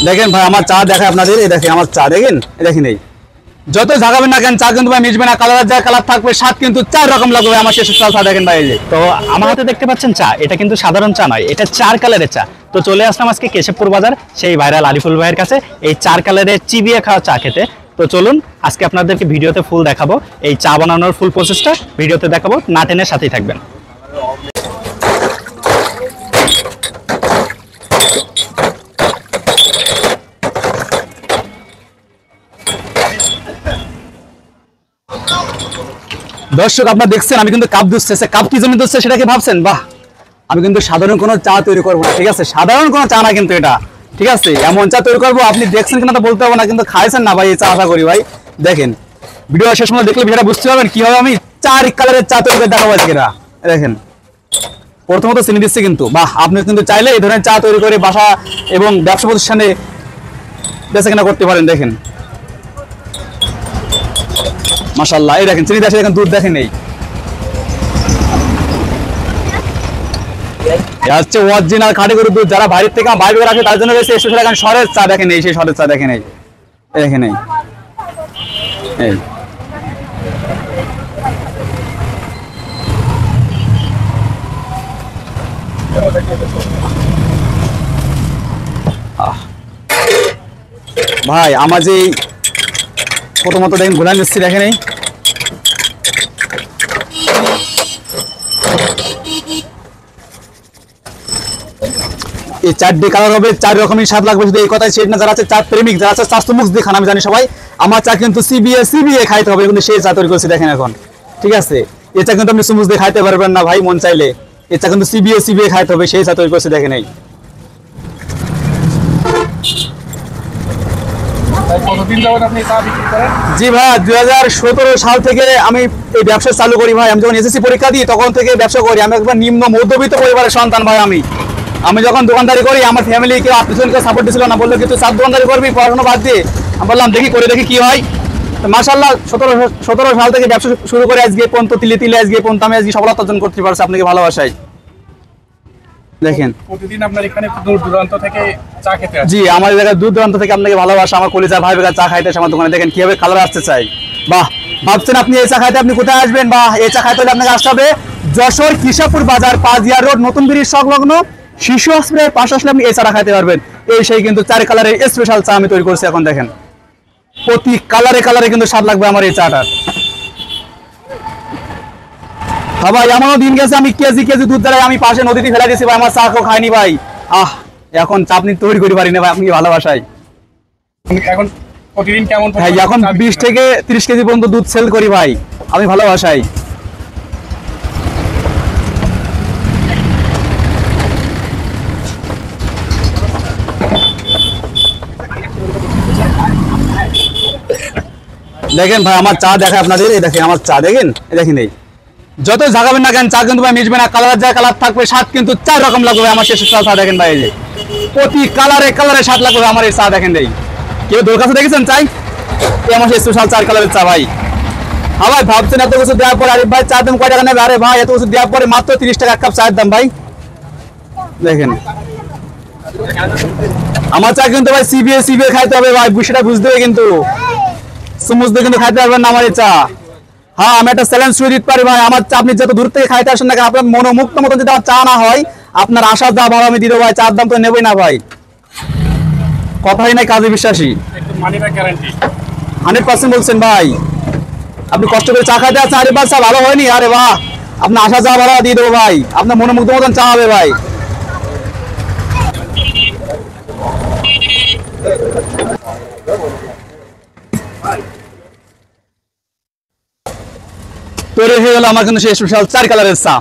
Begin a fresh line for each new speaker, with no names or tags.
দেখেন ভাই আমার চা দেখায় আপনাদের, এই দেখেন আমার চা দেখেন, এই দেখেন এই যত ঝাঁকাবেন না কেন চা কিন্তু ভাই মিশবে না, কালার যা কালার থাকবে স্বাদ কিন্তু 4 রকম লাগবে আমার শেষ চা দেখেন ভাই। এই যে
তো আমার হাতে দেখতে পাচ্ছেন চা, এটা কিন্তু সাধারণ চা নয়, এটা 4 কালারের চা। তো চলে আসলাম আজকে কেশবপুর বাজার সেই ভাইরাল আরিফুল ভাইয়ের কাছে এই 4 কালারের চিবিয়ে খাওয়া চা খেতে। তো চলুন আজকে আপনাদেরকে ভিডিওতে ফুল দেখাবো, এই চা বানানোর ফুল প্রসেসটা ভিডিওতে দেখাবো, না টেনে সাথেই থাকবেন।
দর্শক আপনারা দেখছেন আমি কিন্তু কাপ দুধছে, কাপ কি জন্য দুধছে সেটা কি ভাবছেন? বাহ, আমি কিন্তু সাধারণ কোনো চা তৈরি করবো না, ঠিক আছে? সাধারণ কোনো চা না কিন্তু এটা, ঠিক আছে? এমন চা তৈরি করবো আপনি দেখছেন কিনা তো বলতে পারবো না, কিন্তু খাইছেন না ভাই এই চা, আশা করি ভাই। দেখেন ভিডিও শেষ সময় দেখলে ভিডিওটা বুঝতে পারবেন কিভাবে আমি 4 কালারের চা তৈরি করে দেখাবো আজকে। দেখেন প্রথমত চিনি দিচ্ছি কিন্তু, বাহ, আপনি কিন্তু চাইলে এই ধরনের চা তৈরি করে বাসা এবং ব্যবসা প্রতিষ্ঠানে বেচা কেনা করতে পারেন। দেখেন মাশাআল্লাহ, এই দেখেন চিনি দেশে দেখেন দুধ দেখেন, এই হচ্ছে অরিজিনাল খাঁটি গরুর দুধ। যারা বাইরে থেকে বাইরে করে আসে তার জন্য রয়েছে স্পেশাল এখন সরের চা দেখেন, এই সেই সরের চা দেখেন, এই দেখেন এই ভাই আমার যে প্রথমত দেখেন গোলাম মিস্ত্রি দেখেন, এই 4টি কালার হবে, 4 রকমের স্বাদ লাগবে। শুধু এই কথাই শেষ না, যারা আছে চা প্রেমিক, যারা আছে চা মুখ দিয়ে খান, আমি জানি সবাই আমার চা কিন্তু সিবিএ খাইতে হবে, কিন্তু সেই চা তৈরি করছি দেখেন এখন, ঠিক আছে? এই চা কিন্তু আপনি চুমুক দিয়ে খাইতে পারবেন না ভাই, মন চাইলে এই চা কিন্তু সিবিএ খাইতে হবে, সেই চা তৈরি করছি দেখেন। এই জি ভাই 2017 সাল থেকে আমি এই ব্যবসা চালু করি ভাই। আমি যখন এসএসসি পরীক্ষা দিই তখন থেকে ব্যবসা করি। আমি একবার নিম্ন মধ্যবিত্ত পরিবারের সন্তান ভাই। আমি যখন দোকানদারি করি আমার ফ্যামিলি কেউ আত্মীয়জনকে সাপোর্ট দিছিল না, বললো কিন্তু চার দোকানদারি করবি, পড়াশোনা বাদ দিয়ে। আমি বললাম দেখি করে দেখি কি হয়। মাশাআল্লাহ 17 সাল থেকে ব্যবসা শুরু করে আজকে পর্যন্ত তিলে তিলে আজকে পর্যন্ত আমি আজকে সফলতা অর্জন করতে পারছি আপনাকে ভালোবাসায়। দেখেন
প্রতিদিন আপনার এখানে দূর দূরান্ত থেকে চা খেতে আসে।
জি আমার জায়গায় দূর দূরান্ত থেকে আপনাকে ভালোবাসা, আমার কলিজা ভাই বেগা চা খাইতে আসে আমার দোকানে। দেখেন কিভাবে কালার আসতে চাই। বাহ, ভাবছেন আপনি এই চা খাইতে আপনি কোথায় আসবেন? বাহ, এই চা খাইতে হলে আপনাকে আসতে হবে যশোর কেশবপুর বাজার, পাজিয়া রোড, নতুন ব্রিজ সংলগ্ন শিশু হসপিটালের পাশে আসলে আপনি এই চাটা খাইতে পারবেন। এই সেই কিন্তু 4 কালারের স্পেশাল চা আমি তৈরি করছি এখন। দেখেন প্রতি কালারে কিন্তু স্বাদ লাগবে আমার এই চাটার। ভাই এমনও দিন গেছে আমি কেজি দুধ দ্বারা আমি পাশে নদীতে ফেলা দিয়েছি ভাই, আমার চা কেউ খায়নি ভাই। এখন চা আপনি তৈরি করে পারি না ভাই, আপনি ভালোবাসায়।
এখন প্রতিদিন কেমন
ভাই এখন 20 থেকে 30 কেজি পর্যন্ত দুধ সেল করি ভাই, আমি ভালোবাসাই। দেখেন ভাই আমার চা দেখায় আপনাদের, এই দেখেন আমার চা দেখেন, এই দেখেন এই যত ঝাঁকাবেন না কেন চা কিন্তু ভাই মিশবে না, কালার যা কালার থাকবে স্বাদ কিন্তু 4 রকম লাগবে আমার শেষ চা দেখেন ভাই। এই যে প্রতি কালারে স্বাদ লাগবে আমার এই চা দেখেন। এই কেউ দোর কাছে দেখেছেন চাই এই আমার স্পেশাল 4 কালারের চা ভাই। ভাই ভাবছেন এত কিছু দেওয়ার পরে আরিফ ভাই চা দাম কয় টাকা নেবে? আরে ভাই এত কিছু দেওয়ার পরে মাত্র 30 টাকা এক কাপ চায়ের দাম ভাই। দেখেন আমার চা কিন্তু ভাই সিবিএ খাইতে হবে ভাই, বিষয়টা বুঝতে হবে কিন্তু, সমুজ দিয়ে কিন্তু খাইতে পারবেন না আমার এই চা। হ্যাঁ আমি একটা চ্যালেঞ্জ শুরু দিতে পারি ভাই, আমার চা আপনি যত দূর থেকে খাইতে আসেন না কেন, আপনার মনোমুক্ত মতো যদি আমার চা না হয়, আপনার আশা যা ভালো আমি দিয়ে দেবো ভাই, চার দাম তো নেবই না ভাই। কথাই নাই কাজে বিশ্বাসী, 100% বলছেন ভাই। আপনি কষ্ট করে চা খাইতে আসছেন, আরে ভাই চা ভালো হয়নি, আরে বাহ আপনার আশা যা ভালো দিয়ে দেবো ভাই, আপনার মনোমুগ্ধ মতন চা হবে ভাই। তৈরি হয়ে গেল আমার কিন্তু সেই স্পেশাল 4 কালারের চা।